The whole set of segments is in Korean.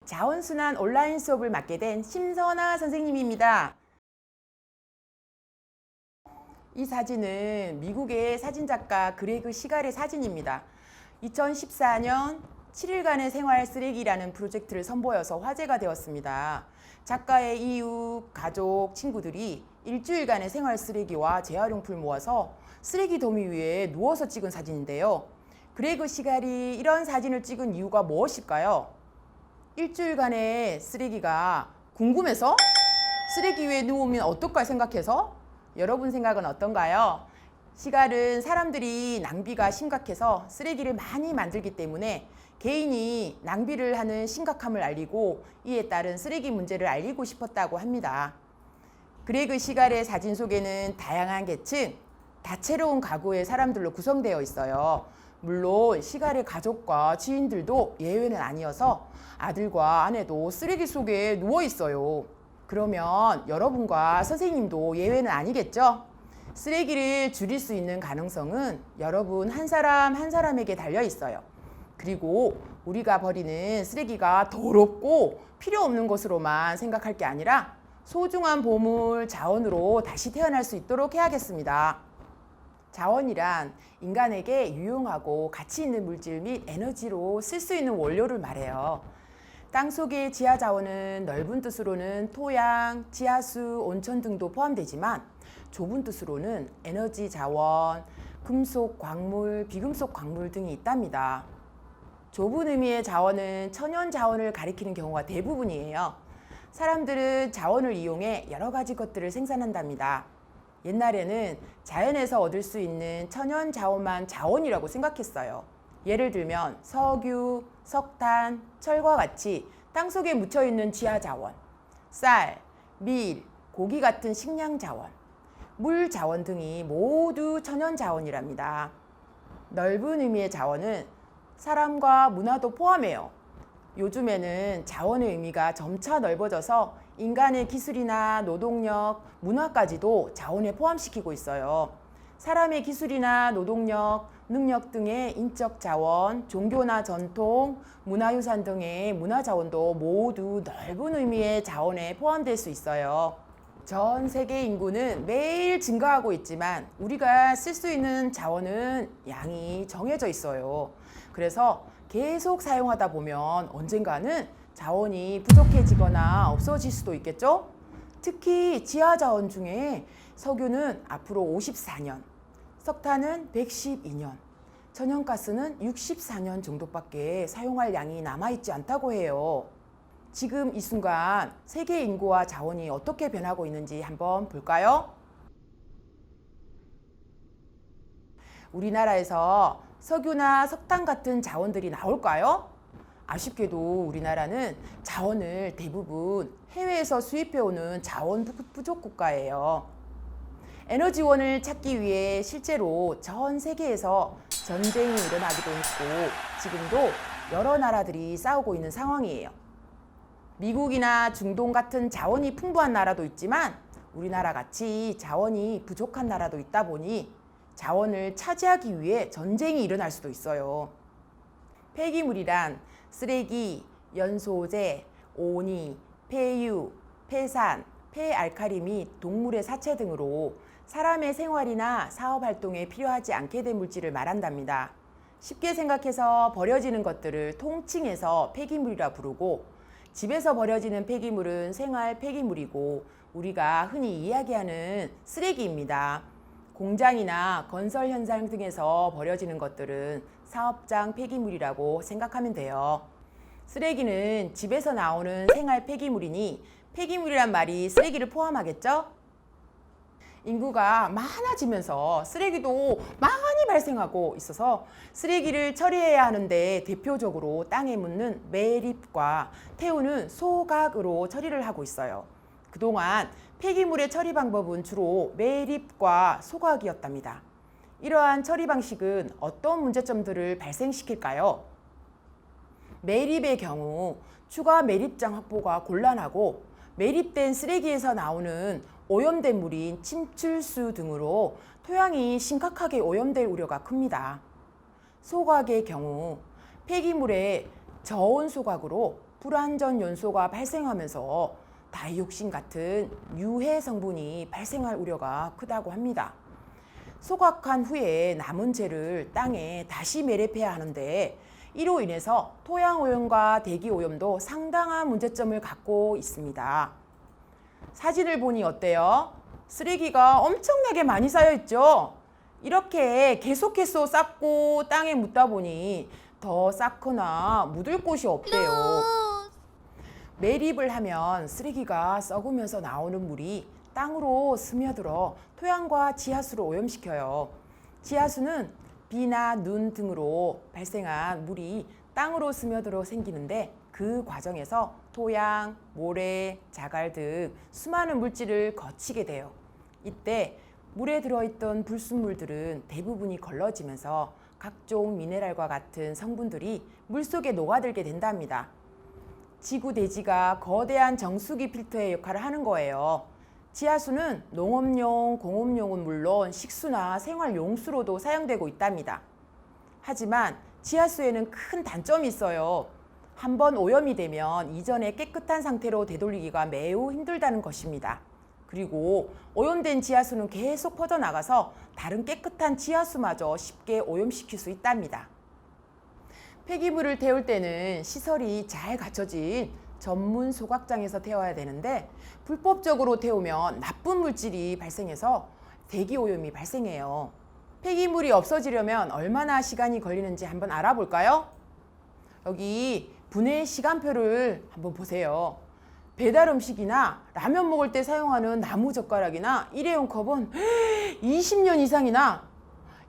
자원순환 온라인 수업을 맡게 된 심선아 선생님입니다. 이 사진은 미국의 사진작가 그레그 시갈의 사진입니다. 2014년 7일간의 생활 쓰레기라는 프로젝트를 선보여서 화제가 되었습니다. 작가의 이웃, 가족, 친구들이 일주일간의 생활 쓰레기와 재활용품을 모아서 쓰레기 더미 위에 누워서 찍은 사진인데요. 그레그 시갈이 이런 사진을 찍은 이유가 무엇일까요? 일주일간의 쓰레기가 궁금해서? 쓰레기 위에 누우면 어떨까 생각해서? 여러분 생각은 어떤가요? 시갈은 사람들이 낭비가 심각해서 쓰레기를 많이 만들기 때문에 개인이 낭비를 하는 심각함을 알리고 이에 따른 쓰레기 문제를 알리고 싶었다고 합니다. 그레그 시갈의 사진 속에는 다양한 계층, 다채로운 가구의 사람들로 구성되어 있어요. 물론 시갈의 가족과 지인들도 예외는 아니어서 아들과 아내도 쓰레기 속에 누워 있어요. 그러면 여러분과 선생님도 예외는 아니겠죠? 쓰레기를 줄일 수 있는 가능성은 여러분 한 사람 한 사람에게 달려 있어요. 그리고 우리가 버리는 쓰레기가 더럽고 필요 없는 것으로만 생각할 게 아니라 소중한 보물, 자원으로 다시 태어날 수 있도록 해야겠습니다. 자원이란 인간에게 유용하고 가치 있는 물질 및 에너지로 쓸 수 있는 원료를 말해요. 땅속의 지하 자원은 넓은 뜻으로는 토양, 지하수, 온천 등도 포함되지만 좁은 뜻으로는 에너지 자원, 금속 광물, 비금속 광물 등이 있답니다. 좁은 의미의 자원은 천연 자원을 가리키는 경우가 대부분이에요. 사람들은 자원을 이용해 여러 가지 것들을 생산한답니다. 옛날에는 자연에서 얻을 수 있는 천연 자원만 자원이라고 생각했어요. 예를 들면 석유, 석탄, 철과 같이 땅속에 묻혀있는 지하 자원, 쌀, 밀, 고기 같은 식량 자원, 물 자원 등이 모두 천연 자원이랍니다. 넓은 의미의 자원은 사람과 문화도 포함해요. 요즘에는 자원의 의미가 점차 넓어져서 인간의 기술이나 노동력, 문화까지도 자원에 포함시키고 있어요. 사람의 기술이나 노동력, 능력 등의 인적 자원, 종교나 전통, 문화유산 등의 문화자원도 모두 넓은 의미의 자원에 포함될 수 있어요. 전 세계 인구는 매일 증가하고 있지만 우리가 쓸 수 있는 자원은 양이 정해져 있어요. 그래서 계속 사용하다 보면 언젠가는 자원이 부족해지거나 없어질 수도 있겠죠? 특히 지하 자원 중에 석유는 앞으로 54년, 석탄은 112년, 천연가스는 64년 정도밖에 사용할 양이 남아있지 않다고 해요. 지금 이 순간 세계 인구와 자원이 어떻게 변하고 있는지 한번 볼까요? 우리나라에서 석유나 석탄 같은 자원들이 나올까요? 아쉽게도 우리나라는 자원을 대부분 해외에서 수입해오는 자원 부족 국가예요. 에너지원을 찾기 위해 실제로 전 세계에서 전쟁이 일어나기도 했고 지금도 여러 나라들이 싸우고 있는 상황이에요. 미국이나 중동 같은 자원이 풍부한 나라도 있지만 우리나라 같이 자원이 부족한 나라도 있다 보니 자원을 차지하기 위해 전쟁이 일어날 수도 있어요. 폐기물이란 쓰레기, 연소재, 오니, 폐유, 폐산, 폐알칼리 및 동물의 사체 등으로 사람의 생활이나 사업활동에 필요하지 않게 된 물질을 말한답니다. 쉽게 생각해서 버려지는 것들을 통칭해서 폐기물이라 부르고 집에서 버려지는 폐기물은 생활 폐기물이고 우리가 흔히 이야기하는 쓰레기입니다. 공장이나 건설 현장 등에서 버려지는 것들은 사업장 폐기물이라고 생각하면 돼요. 쓰레기는 집에서 나오는 생활 폐기물이니 폐기물이란 말이 쓰레기를 포함하겠죠? 인구가 많아지면서 쓰레기도 많이 발생하고 있어서 쓰레기를 처리해야 하는데 대표적으로 땅에 묻는 매립과 태우는 소각으로 처리를 하고 있어요. 그동안 폐기물의 처리 방법은 주로 매립과 소각이었답니다. 이러한 처리 방식은 어떤 문제점들을 발생시킬까요? 매립의 경우 추가 매립장 확보가 곤란하고 매립된 쓰레기에서 나오는 오염된 물인 침출수 등으로 토양이 심각하게 오염될 우려가 큽니다. 소각의 경우 폐기물의 저온 소각으로 불완전 연소가 발생하면서 다이옥신 같은 유해 성분이 발생할 우려가 크다고 합니다. 소각한 후에 남은 재를 땅에 다시 매립해야 하는데 이로 인해서 토양 오염과 대기 오염도 상당한 문제점을 갖고 있습니다. 사진을 보니 어때요? 쓰레기가 엄청나게 많이 쌓여 있죠? 이렇게 계속해서 쌓고 땅에 묻다 보니 더 쌓거나 묻을 곳이 없대요. 매립을 하면 쓰레기가 썩으면서 나오는 물이 땅으로 스며들어 토양과 지하수를 오염시켜요. 지하수는 비나 눈 등으로 발생한 물이 땅으로 스며들어 생기는데 그 과정에서 토양, 모래, 자갈 등 수많은 물질을 거치게 돼요. 이때 물에 들어있던 불순물들은 대부분이 걸러지면서 각종 미네랄과 같은 성분들이 물속에 녹아들게 된답니다. 지구 대지가 거대한 정수기 필터의 역할을 하는 거예요. 지하수는 농업용, 공업용은 물론 식수나 생활용수로도 사용되고 있답니다. 하지만 지하수에는 큰 단점이 있어요. 한번 오염이 되면 이전에 깨끗한 상태로 되돌리기가 매우 힘들다는 것입니다. 그리고 오염된 지하수는 계속 퍼져나가서 다른 깨끗한 지하수마저 쉽게 오염시킬 수 있답니다. 폐기물을 태울 때는 시설이 잘 갖춰진 전문 소각장에서 태워야 되는데 불법적으로 태우면 나쁜 물질이 발생해서 대기 오염이 발생해요. 폐기물이 없어지려면 얼마나 시간이 걸리는지 한번 알아볼까요? 여기 분해 시간표를 한번 보세요. 배달 음식이나 라면 먹을 때 사용하는 나무 젓가락이나 일회용 컵은 20년 이상이나,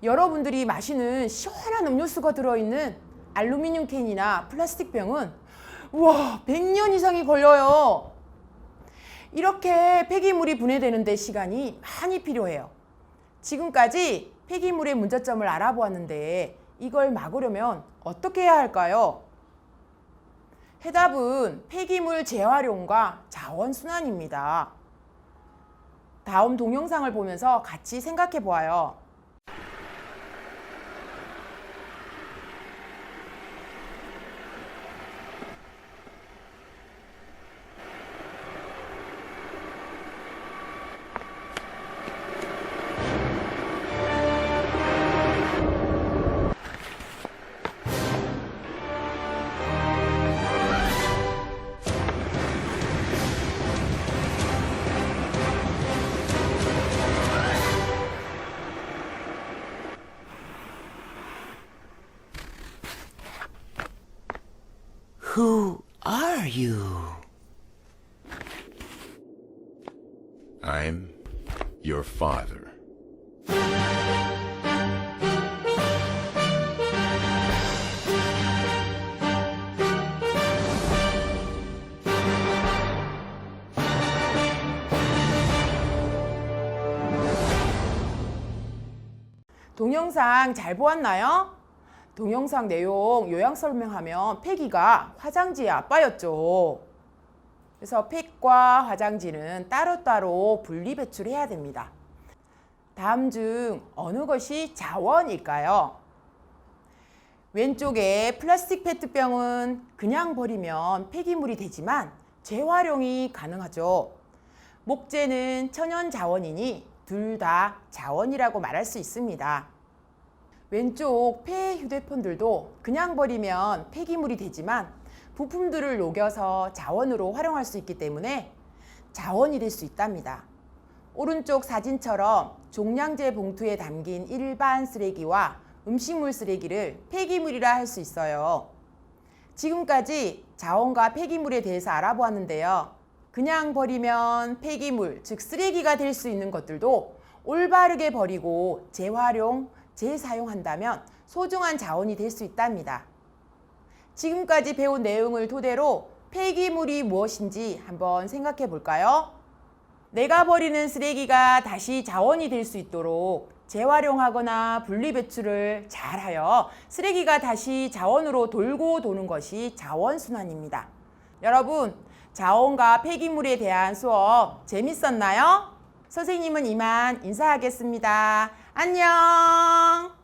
여러분들이 마시는 시원한 음료수가 들어있는 알루미늄 캔이나 플라스틱 병은 우와 100년 이상이 걸려요. 이렇게 폐기물이 분해되는데 시간이 많이 필요해요. 지금까지 폐기물의 문제점을 알아보았는데 이걸 막으려면 어떻게 해야 할까요? 해답은 폐기물 재활용과 자원순환입니다. 다음 동영상을 보면서 같이 생각해 보아요. Who are you? I'm your father. 동영상 잘 보았나요? 동영상 내용 요약 설명하면 폐기가 화장지의 아빠였죠. 그래서 폐과 화장지는 따로따로 분리 배출해야 됩니다. 다음 중 어느 것이 자원일까요? 왼쪽에 플라스틱 페트병은 그냥 버리면 폐기물이 되지만 재활용이 가능하죠. 목재는 천연 자원이니 둘 다 자원이라고 말할 수 있습니다. 왼쪽 폐 휴대폰들도 그냥 버리면 폐기물이 되지만 부품들을 녹여서 자원으로 활용할 수 있기 때문에 자원이 될 수 있답니다. 오른쪽 사진처럼 종량제 봉투에 담긴 일반 쓰레기와 음식물 쓰레기를 폐기물이라 할 수 있어요. 지금까지 자원과 폐기물에 대해서 알아보았는데요. 그냥 버리면 폐기물, 즉 쓰레기가 될 수 있는 것들도 올바르게 버리고 재활용, 재사용한다면 소중한 자원이 될 수 있답니다. 지금까지 배운 내용을 토대로 폐기물이 무엇인지 한번 생각해 볼까요? 내가 버리는 쓰레기가 다시 자원이 될 수 있도록 재활용하거나 분리배출을 잘하여 쓰레기가 다시 자원으로 돌고 도는 것이 자원순환입니다. 여러분, 자원과 폐기물에 대한 수업 재밌었나요? 선생님은 이만 인사하겠습니다. 안녕!